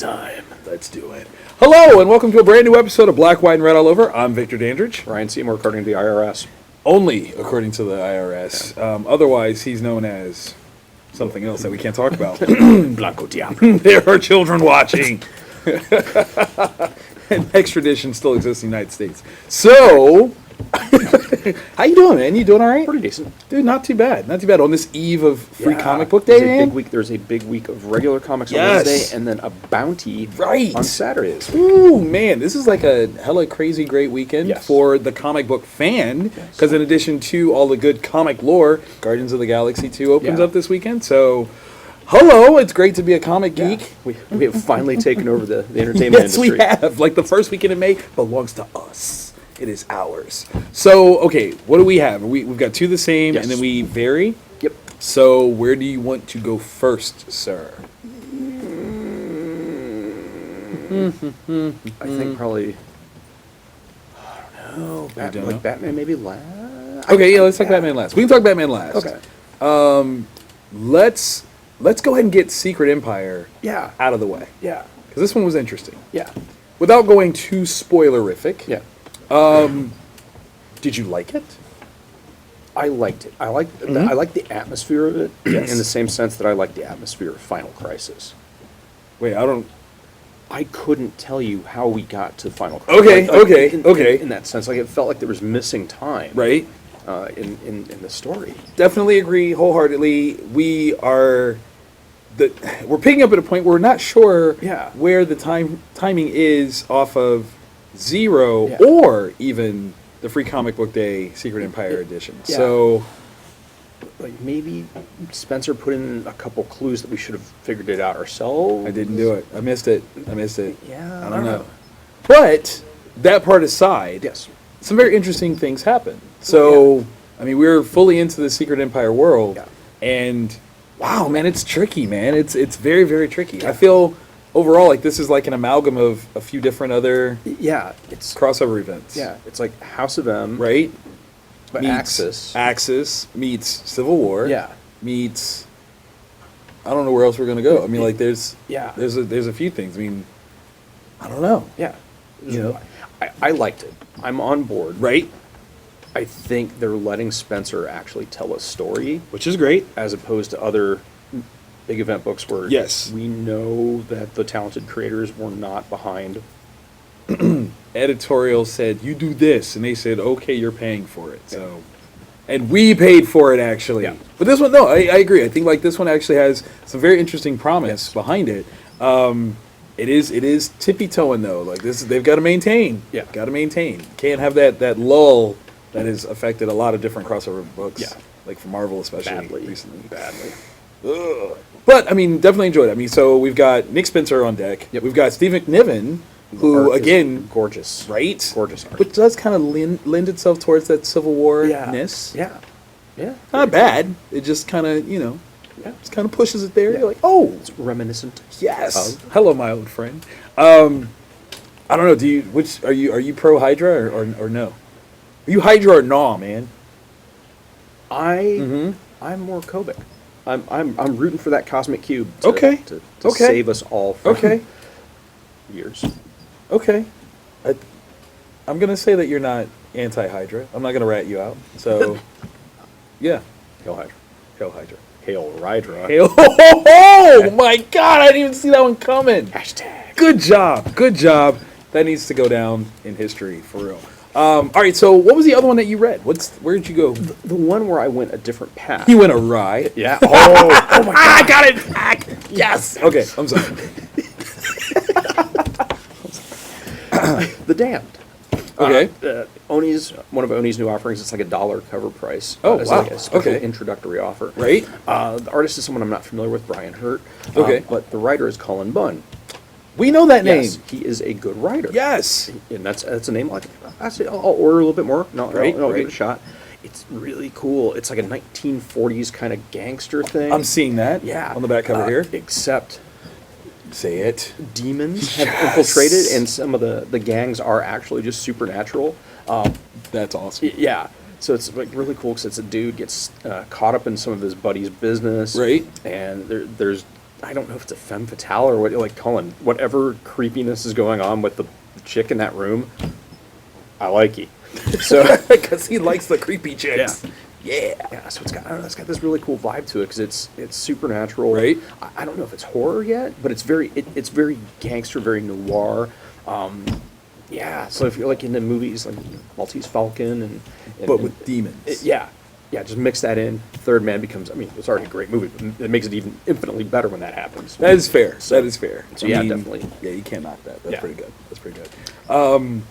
time. Let's do it. Hello, and welcome to a brand new episode of Black, White, and Red All Over. I'm Victor Dandridge. Ryan Seymour, according to the IRS. Only according to the IRS. Otherwise, he's known as something else that we can't talk about. Blanco Diablo. There are children watching. And extradition still exists in the United States. So, how you doing, man? You doing all right? Pretty decent. Dude, not too bad. Not too bad. On this eve of free Yeah, comic book day, man? There's a big week of regular comics on Yes. Wednesday, and then a bounty Right. on Saturdays. Ooh, man, this is like a hella crazy great weekend Yes. for the comic book fan. Yes. Because in addition to all the good comic lore, Guardians of the Galaxy 2 opens Yeah. up this weekend. So, hello, it's great to be a comic geek. We have finally taken over the entertainment Yes, industry. we have. Like the first weekend in May belongs to us. It is ours. So, okay, what do we have? We've got two the same, Yes. and then we vary. Yep. So, where do you want to go first, sir? I think probably. You don't know? Batman maybe last. Okay, yeah, let's talk Batman last. We can talk Batman last. Okay. Let's go ahead and get Secret Empire Yeah. out of the way, Yeah. because this one was interesting. Yeah. Without going too spoilerific, Yeah. did you like it? I liked it. I liked the atmosphere of it in the same sense that I liked the atmosphere of Final Crisis. Wait, I don't. I couldn't tell you how we got to Final Crisis. Okay, in, okay. In that sense, like it felt like there was missing time, Right? in the story. Definitely agree wholeheartedly. We're picking up at a point where we're not sure Yeah. where the timing is off of Zero Yeah. or even the Free Comic Book Day Secret Empire edition. Yeah. So. Like maybe Spencer put in a couple clues that we should have figured it out ourselves. I didn't do it. I missed it. Yeah, I don't know. But that part aside, Yes. some very interesting things happen. So, I mean, we're fully into the Secret Empire world, Yeah. and wow, man, it's tricky, man. It's very, very tricky. I feel overall like this is like an amalgam of a few different other Yeah, it's crossover events. yeah, it's like House of M, Right? but Meets Axis. Axis meets Civil War. Yeah. Meets. I don't know where else we're gonna go. I mean, like there's Yeah. there's a few things. I mean, I don't know. Yeah, You know? I liked it. I'm on board. Right? I think they're letting Spencer actually tell a story, Which is great. as opposed to other big event books where Yes. we know that the talented creators were not behind. Editorial said, "You do this," and they said, "Okay, you're paying for it." So, and we paid for it actually. Yeah. But this one, no, I agree. I think like this one actually has some very interesting promise behind it. It is tippy toeing though. Like this, they've got to maintain. Yeah. Got to maintain. Can't have that lull that has affected a lot of different crossover books. Yeah. Like for Marvel especially Badly. recently. Badly. Ugh. But I mean, definitely enjoyed it. I mean, so we've got Nick Spencer on deck. Yep. We've got Steve McNiven, who Art is again, gorgeous. right? Gorgeous art. Which does kind of lend itself towards that Civil War-ness. Yeah. Yeah. Not bad. It just kind of, Yeah. just kind of pushes it there. Yeah. You're like, oh, It's reminiscent. yes. of- Hello, my old friend. I don't know. Are you pro Hydra or no? Are you Hydra or no, man? I'm more Kobik. I'm rooting for that cosmic cube to, Okay. to Okay. save us all from Okay. years. Okay. I'm gonna say that you're not anti-Hydra. I'm not gonna rat you out. So, yeah. Hail Hydra. Hail Hydra. Hail Rydra. Hail! Oh my God! I didn't even see that one coming. Hashtag. Good job. Good job. That needs to go down in history for real. All right. So, what was the other one that you read? Where did you go? The one where I went a different path. You went awry. Yeah. Oh my God. I got it back. Yes. Okay. I'm sorry. The Damned. Okay. Oni's one of Oni's new offerings. It's like $1 cover price. Oh, it's wow. like a special Okay. introductory offer. Right. The artist is someone I'm not familiar with, Brian Hurt. Okay. But the writer is Cullen Bunn. We know that name. Yes, he is a good writer. Yes. And that's a name like I say I'll order a little bit more. No, Right, no, right. give it a shot. It's really cool. It's like a 1940s kind of gangster thing. I'm seeing that. yeah On the back cover here. Except Say it. demons have Yes. infiltrated, and some of the gangs are actually just supernatural. That's awesome. Yeah. So it's like really cool because it's a dude gets caught up in some of his buddy's business, Right. And there's I don't know if it's a femme fatale or what, like Cullen, whatever creepiness is going on with the chick in that room, I like it. So, Because he likes the creepy chicks. yeah, so it's got, I don't know, it's got this really cool vibe to it because it's supernatural. Right. I don't know if it's horror yet, but it's it's very gangster, very noir. Yeah, so if you're like into movies like Maltese Falcon and But with demons. yeah, just mix that in. Third Man becomes, I mean, it's already a great movie, but it makes it even infinitely better when that happens. That is fair. That is fair. So yeah, definitely. Yeah, you can't knock that. That's Yeah. pretty good. That's pretty good.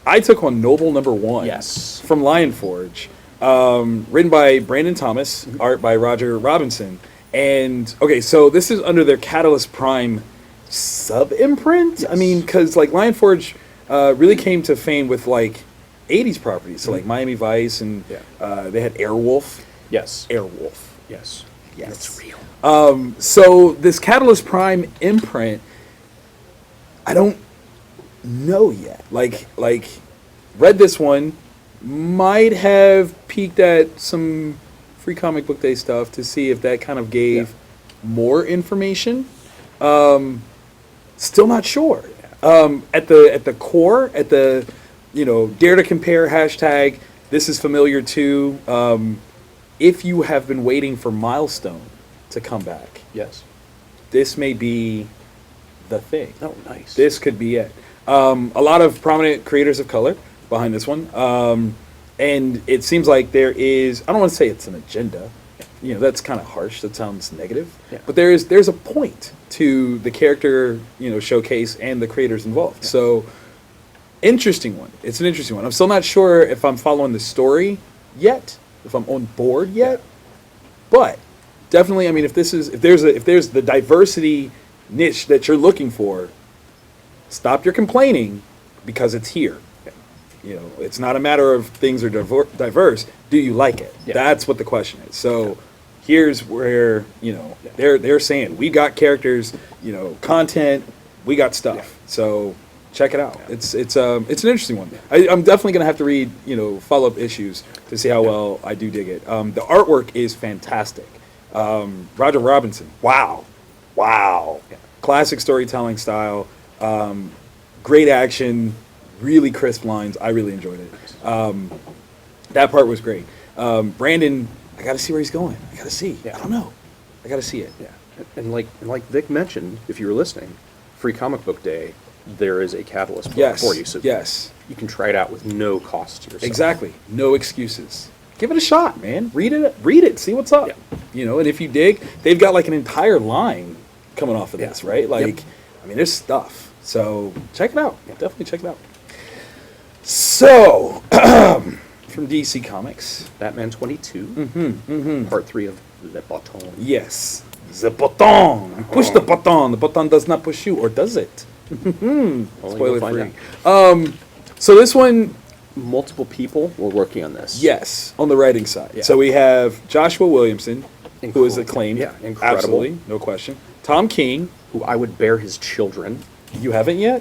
I took on Noble #1. Yes. From Lion Forge. Written by Brandon Thomas, art by Roger Robinson. And, okay, so this is under their Catalyst Prime sub-imprint? I mean, because, like, Lion Forge really came to fame with, like, 80s properties. So, like, Miami Vice, and they had Airwolf. Yes. Airwolf. Yes. Yes. It's real. So this Catalyst Prime imprint, I don't know yet. Like read this one, might have peeked at some Free Comic Book Day stuff to see if that kind of gave more information. Still not sure. At the core, at the dare to compare hashtag, this is familiar too. If you have been waiting for Milestone to come back, Yes. this may be the thing. Oh, nice. This could be it. A lot of prominent creators of color behind this one. And it seems like there is, I don't want to say it's an agenda. That's kind of harsh. That sounds negative. Yeah. But there's a point to the character, showcase and the creators involved. Yeah. So, interesting one. It's an interesting one. I'm still not sure if I'm following the story yet, if I'm on board yet. But definitely, I mean, if there's the diversity niche that you're looking for, stop your complaining because it's here. It's not a matter of things are diverse. Do you like it? Yeah. That's what the question is. So here's where they're saying we got characters, content, we got stuff. Yeah. So check it out. It's an interesting one. I'm definitely gonna have to read follow up issues to see how well I do dig it. The artwork is fantastic. Roger Robinson. Wow. Yeah. Classic storytelling style. Great action. Really crisp lines. I really enjoyed it. That part was great. Brandon, I got to see where he's going. I got to see. Yeah. I don't know. I got to see it. Yeah. And like Vic mentioned, if you were listening, Free Comic Book Day, there is a Catalyst book Yes. for you. So Yes. you can try it out with no cost to yourself. Exactly. No excuses. Give it a shot, man. Read it. See what's up. Yeah. And if you dig, they've got like an entire line coming off of this, Yeah. right? Like, Yep. I mean, there's stuff. So check it out. Definitely check it out. So, from DC Comics. Batman 22, part 3 of Le Bâton. Yes. The button. Push the button. The button does not push you, or does it? Only Spoiler you'll find free. out. So this one, Multiple people were working on this. yes, on the writing side. Yeah. So we have Joshua Williamson, who is Incredible. acclaimed. Yeah, incredible. Absolutely, no question. Tom King, Who I would bear his children. you haven't yet?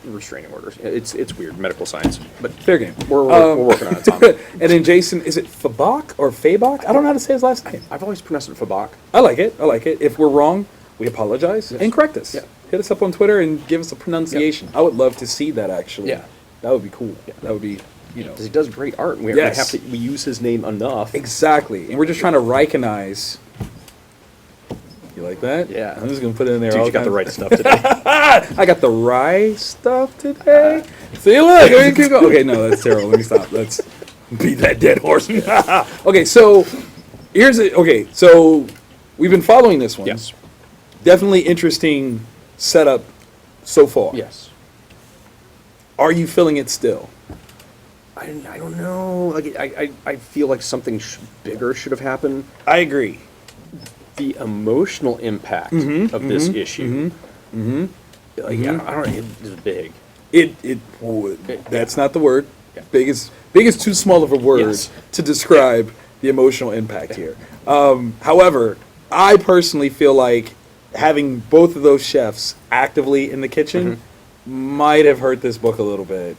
Restraining orders. It's weird, medical science. But Fair game. we're working on it, Tom. And then Jason, is it Fabak or Fabak? I don't know how to say his last name. I've always pronounced it Fabak. I like it. If we're wrong, we apologize and correct us. Yeah. Hit us up on Twitter and give us a pronunciation. I would love to see that actually. Yeah. That would be cool. That would be, Because he does great art, and we Yes. we use his name enough. Exactly. And we're just trying to recognize. You like that? Yeah. I'm just going to put it in there. Dude, all you got the time. right stuff today. I got the right stuff today. See, look. Keep going. Okay, no, that's terrible. Let me stop. Let's beat that dead horse. Okay, so here's it. Okay, so we've been following this one. Yes. Definitely interesting setup so far. Yes. Are you feeling it still? I don't know. Like I feel like something bigger should have happened. I agree. The emotional impact of this issue. Like, I don't know. It was big. That's not the word. Yeah. Big is too small of a word Yes. to describe the emotional impact here. However, I personally feel like having both of those chefs actively in the kitchen might have hurt this book a little bit.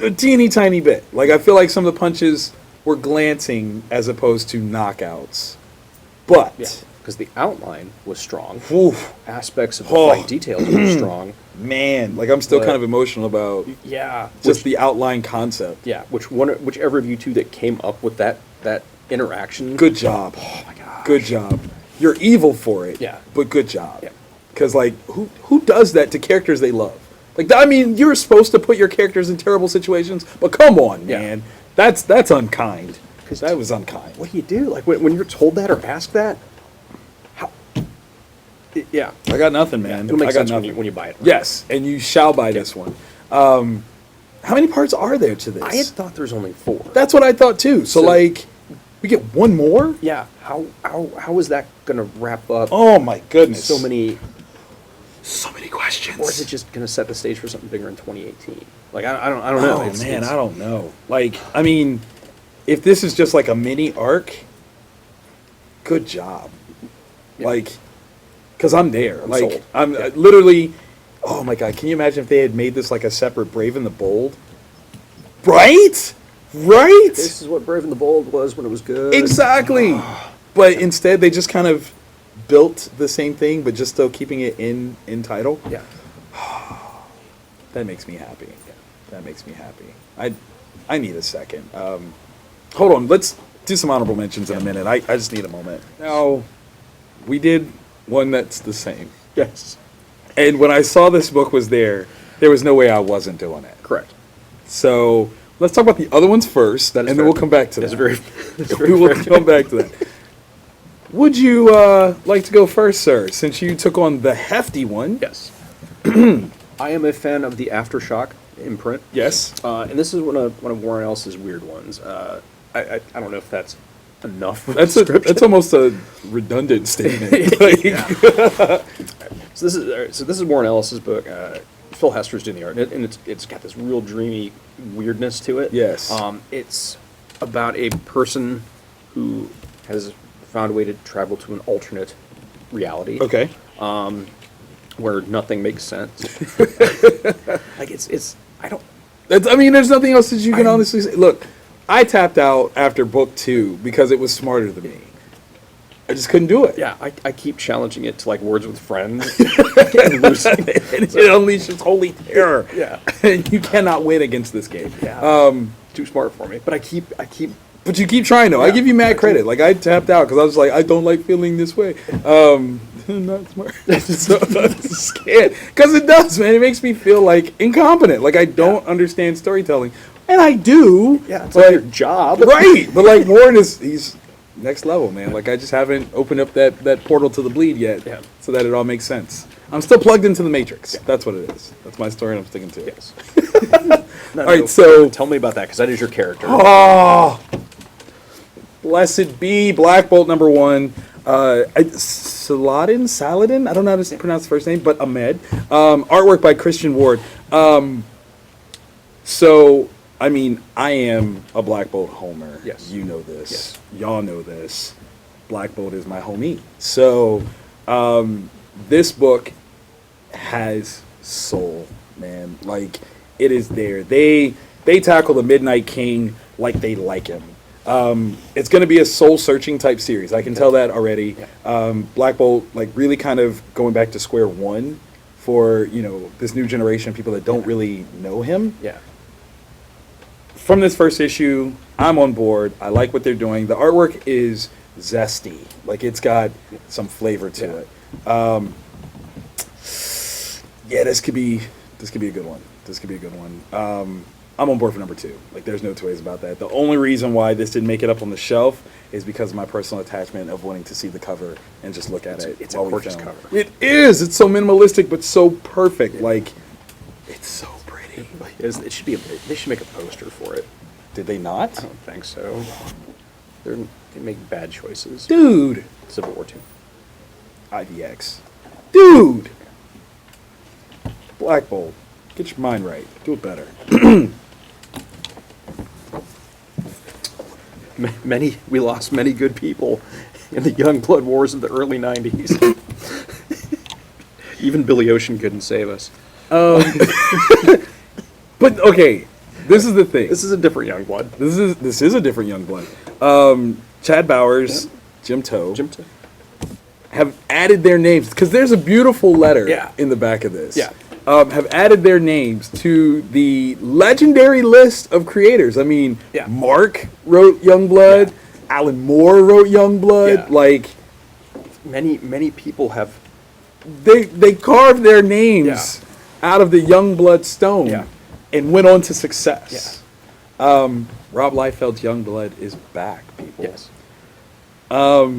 A teeny tiny bit. Like, I feel like some of the punches were glancing as opposed to knockouts. But because the outline was strong, oof, aspects of the Oh. fight details were strong. man, like I'm still But- kind of emotional about Yeah, just the outline concept. yeah. Whichever of you two that came up with that interaction. Good job. Oh my god. Good job. You're evil for it. Yeah. But good job. Yeah. Because like, who does that to characters they love? Like, I mean, you're supposed to put your characters in terrible situations, but come on, Yeah. man, that's unkind. That was unkind. What do you do? Like when you're told that or asked that? How? Yeah. I got nothing, man. It'll make I got sense nothing. when you buy it. Yes, and you shall buy this one. How many parts are there to this? I had thought there's only 4. That's what I thought too. So like, we get one more? Yeah. How is that gonna wrap up? Oh my goodness. So many. So many questions. Or is it just gonna set the stage for something bigger in 2018? Like I don't know. Oh man, I don't know. Like, I mean, if this is just like a mini arc, good job. Yeah. Like, because I'm there. Like, sold. I'm Yeah. literally. Oh my god, can you imagine if they had made this like a separate Brave and the Bold? Right, right. This is what Brave and the Bold was when it was good. Exactly. But instead, they just kind of built the same thing, but just still keeping it in title. Yeah. That makes me happy. That makes me happy. I need a second. Hold on. Let's do some honorable mentions in a minute. I just need a moment. Now, we did one that's the same. Yes. And when I saw this book was there was no way I wasn't doing it. Correct. So let's talk about the other ones first, That and is then fair. we'll come back to that. That's very. That's We very will fair. come back to that. Would you like to go first, sir, since you took on the hefty one? Yes. I am a fan of the Aftershock imprint. Yes. And this is one of Warren Ellis's weird ones. I don't know if that's enough. of a That's description. that's almost a redundant statement. Like, So this is Warren Ellis's book. Phil Hester's doing the art, and it's got this real dreamy weirdness to it. Yes. It's about a person who has found a way to travel to an alternate reality. Okay. Where nothing makes sense. Like it's I don't. I mean, there's nothing else that you can honestly say. Look, I tapped out after book 2 because it was smarter than me. I just couldn't do it. Yeah, I keep challenging it to like Words with Friends. And losing. It unleashes holy terror. Yeah. And you cannot win against this game. Yeah. Too smart for me. But I keep. But you keep trying though. I Yeah, give you I mad do. credit. Like I tapped out because I was like, I don't like feeling this way. Not smart. So, I'm scared because it does, man. It makes me feel like incompetent. Like I don't understand storytelling, and I do. Yeah, it's but, like your job. right? But like Warren he's next level, man. Like I just haven't opened up that portal to the bleed yet, Yeah. so that it all makes sense. I'm still plugged into the Matrix. That's what it is. That's my story, and I'm sticking to it. Yes. No, All right, so tell me about that because that is your character. oh, blessed be Black Bolt #1. Saladin. I don't know how to pronounce the first name, but Ahmed. Artwork by Christian Ward. So, I mean, I am a Black Bolt homer. Yes. You know this. Yes. Y'all know this. Black Bolt is my homie. So, this book has soul, man. Like, it is there. They tackle the Midnight King like they like him. It's going to be a soul-searching type series. I can tell that already. Black Bolt, like, really kind of going back to square one for, this new generation of people that don't really know him. Yeah. From this first issue, I'm on board. I like what they're doing. The artwork is zesty. Like, it's got some flavor to Yeah. it. Yeah, this could be a good one. This could be a good one. I'm on board for #2. Like, there's no two ways about that. The only reason why this didn't make it up on the shelf is because of my personal attachment of wanting to see the cover and just look at it. It's a while we gorgeous film. cover. It is. It's so minimalistic, but so perfect. Like, it's so pretty. It should be. They should make a poster for it. Did they not? I don't think so. They make bad choices. Dude. Civil War 2. IDX. Dude! Black Bolt. Get your mind right. Do it better. We lost many good people in the young blood wars of the early 90s. Even Billy Ocean couldn't save us. But, okay. This is the thing. This is a different young blood. This is a different young blood. Chad Bowers, Jim Toe. Jim Toe. have added their names, because there's a beautiful letter Yeah. in the back of this. Yeah. Have added their names to the legendary list of creators. I mean, Yeah. Mark wrote Youngblood, Yeah. Alan Moore wrote Youngblood. Yeah. Like, Many people have. they carved their names out of the Youngblood stone Yeah. and went on to success. Rob Liefeld's Youngblood is back, people. Yes.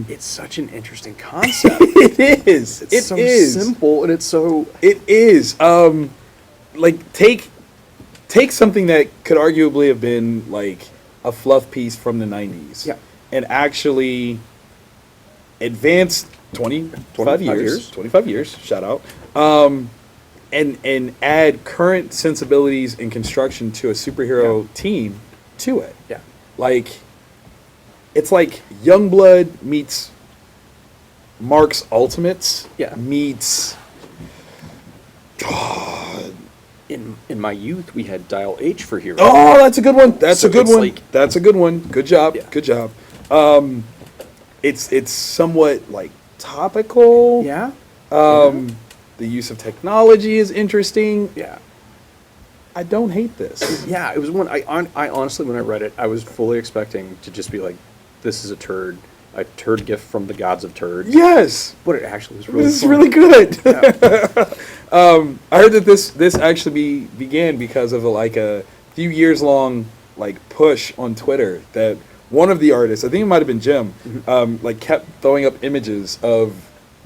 It's such an interesting concept. It is. It's so simple, and it's so. It is. Like take something that could arguably have been like a fluff piece from the 90s. Yeah. And actually advance 25 years. 25 years, shout out. And add current sensibilities and construction to a superhero team to it. Yeah. Like, it's like Youngblood meets Mark's Ultimates Yeah. meets In my youth, we had Dial H for Heroes. Oh, that's a good one. That's So a good it's one. like- That's a good one. Good job. Yeah. Good job. It's somewhat like topical. Yeah. The use of technology is interesting. Yeah. I don't hate this. Yeah. It was one. I honestly, when I read it, I was fully expecting to just be like, "This is a turd gift from the gods of turds." Yes. But it actually was really. This is fun. really good. Yeah. I heard that this actually began because of a few years long like push on Twitter that one of the artists, I think it might have been Jim, like kept throwing up images of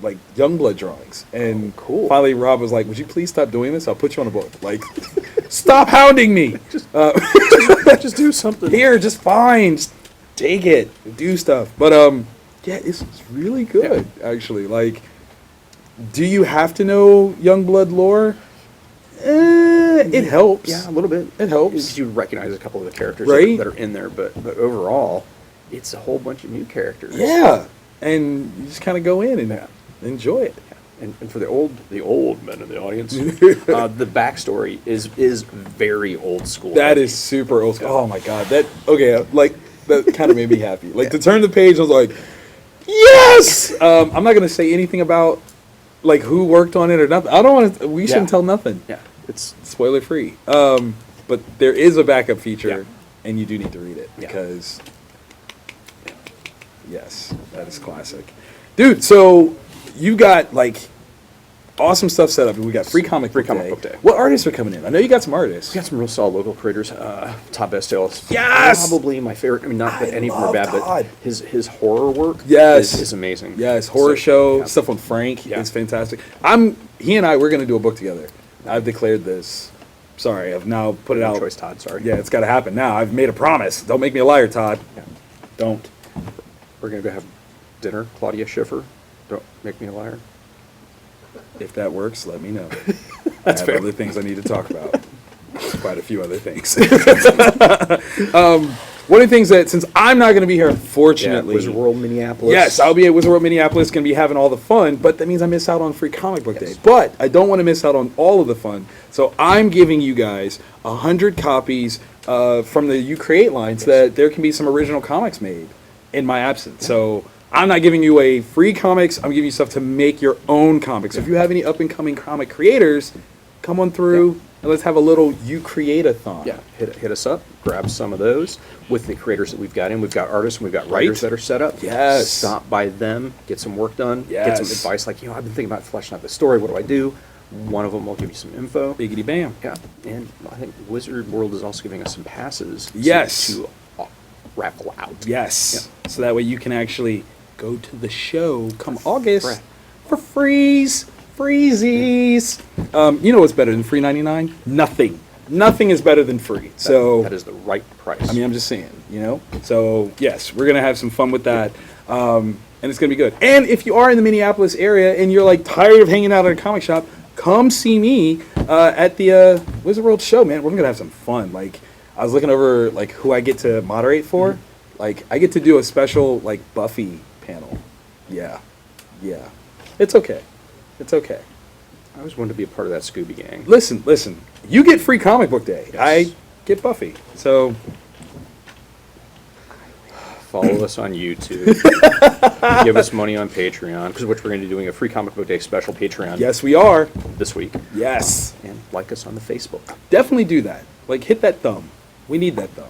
like Youngblood drawings, and cool. finally Rob was like, "Would you please stop doing this? I'll put you on a book. Like, stop hounding me. Just do something. Here, just fine. Just take it. Do stuff." But yeah, it's really good actually. Like, do you have to know Youngblood lore? It helps. Yeah, a little bit. It helps. Because you recognize a couple of the characters Right. that are in there, but overall, it's a whole bunch of new characters. Yeah, and you just kind of go in and enjoy it. And for the old men in the audience, the backstory is very old school. That is super old school. Oh my god, that kind of made me happy. Like to turn the page, I was like, yes. I'm not gonna say anything about like who worked on it or nothing. I don't want to. We shouldn't tell nothing. Yeah, it's Spoiler free. But there is a backup feature, Yeah. and you do need to read it Yeah. because, yes, that is classic, dude. So you got like awesome stuff set up. We got free comic book day. What artists are coming in? I know you got some artists. we got some real solid local creators. Todd Bastille is Yes! probably my favorite. I mean, not that I any of them are love bad, Todd. but his horror work Yes. is amazing. Yes, horror So, show yeah. stuff on Frank Yeah. is fantastic. He and I we're gonna do a book together. I've declared this. Sorry, I've now put it No out. choice, Todd. Sorry. Yeah, it's got to happen now. I've made a promise. Don't make me a liar, Todd. Yeah. Don't. We're gonna go have dinner. Claudia Schiffer. Don't make me a liar. If that works, let me know. That's I have fair. other things I need to talk about. Quite a few other things. One of the things that, since I'm not going to be here, unfortunately. Wizard World Minneapolis. Yes, I'll be at Wizard World Minneapolis, going to be having all the fun, but that means I miss out on Free Comic Book Day. Yes. But I don't want to miss out on all of the fun, so I'm giving you guys 100 copies from the You Create line so that there can be some original comics made in my absence. So I'm not giving you a free comics, I'm giving you stuff to make your own comics. So if you have any up-and-coming comic creators, come on through and let's have a little You Create-a-thon. Yeah, hit us up, grab some of those with the creators that we've got in. We've got artists and we've got writers Right. that are set up. Yes. Stop by them, get some work done, get some Yes. advice like, I've been thinking about fleshing out this story, what do I do? One of them will give you some info. Biggity bam. Yeah, and I think Wizard World is also giving us some passes Yes. to raffle out. Yes. So that way you can actually go to the show come August free. for freezies. You know what's better than free 99? Nothing. Nothing is better than free. So That is the right price. I mean, I'm just saying, So yes, we're gonna have some fun with that, and it's gonna be good. And if you are in the Minneapolis area and you're like tired of hanging out at a comic shop, come see me at the Wizard World show, man. We're gonna have some fun. Like I was looking over like who I get to moderate for. Mm-hmm. Like I get to do a special like Buffy panel. Yeah. It's okay. It's okay. I always wanted to be a part of that Scooby Gang. Listen. You get free comic book day. Yes. I get Buffy. So follow us on YouTube, give us money on Patreon, because which we're going to be doing a free comic book day special Patreon Yes, we are. this week, Yes. and like us on the Facebook. Definitely do that. Like, hit that thumb. We need that thumb.